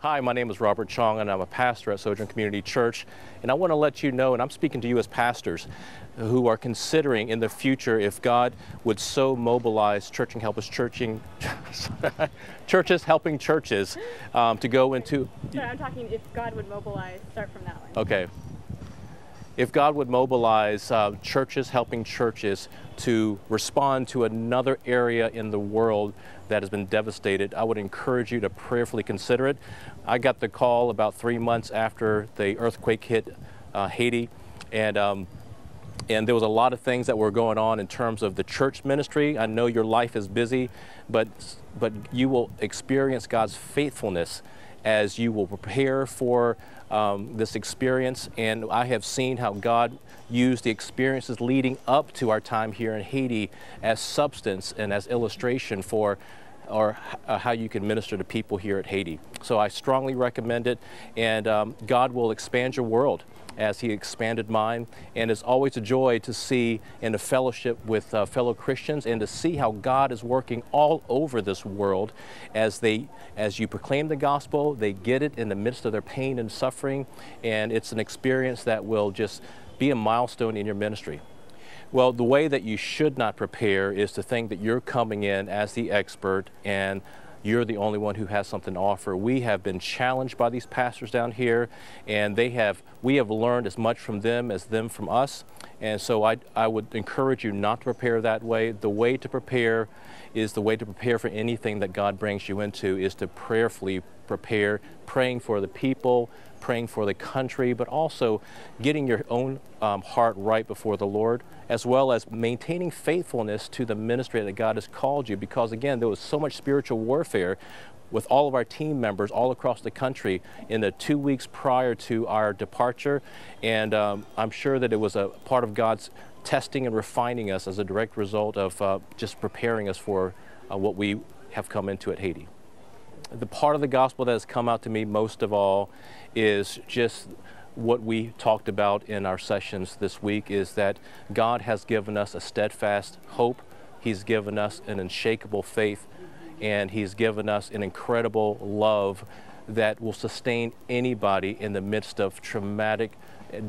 Hi, my name is Robert Cheong, and I'm a pastor at Sojourn Community Church. And I want to let you know, and I'm speaking to you as pastors who are considering in the future if God would so mobilize churches helping churches to go into. Sorry, I'm talking if God would mobilize. Start from that one. Okay. If God would mobilize churches helping churches to respond to another area in the world that has been devastated, I would encourage you to prayerfully consider it. I got the call about 3 months after the earthquake hit Haiti, and there was a lot of things that were going on in terms of the church ministry. I know your life is busy, but you will experience God's faithfulness as you will prepare for this experience. And I have seen how God used the experiences leading up to our time here in Haiti as substance and as illustration for how you can minister to people here at Haiti. So I strongly recommend it, and God will expand your world as He expanded mine. And it's always a joy to see in a fellowship with fellow Christians and to see how God is working all over this world as you proclaim the gospel. They get it in the midst of their pain and suffering, and it's an experience that will just be a milestone in your ministry. Well, the way that you should not prepare is to think that you're coming in as the expert and you're the only one who has something to offer. We have been challenged by these pastors down here, and we have learned as much from them as them from us. And so I would encourage you not to prepare that way. The way to prepare is the way to prepare for anything that God brings you into, is to prayerfully prepare, praying for the people, praying for the country, but also getting your own heart right before the Lord, as well as maintaining faithfulness to the ministry that God has called you. Because again, there was so much spiritual warfare with all of our team members all across the country in the 2 weeks prior to our departure. And I'm sure that it was a part of God's testing and refining us as a direct result of just preparing us for what we have come into at Haiti. The part of the gospel that has come out to me most of all is just what we talked about in our sessions this week, is that God has given us a steadfast hope. He's given us an unshakable faith, and He's given us an incredible love that will sustain anybody in the midst of traumatic,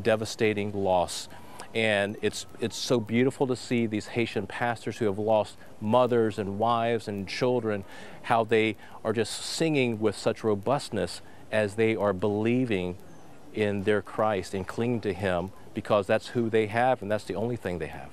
devastating loss. And it's so beautiful to see these Haitian pastors who have lost mothers and wives and children, how they are just singing with such robustness as they are believing in their Christ and clinging to Him, because that's who they have and that's the only thing they have.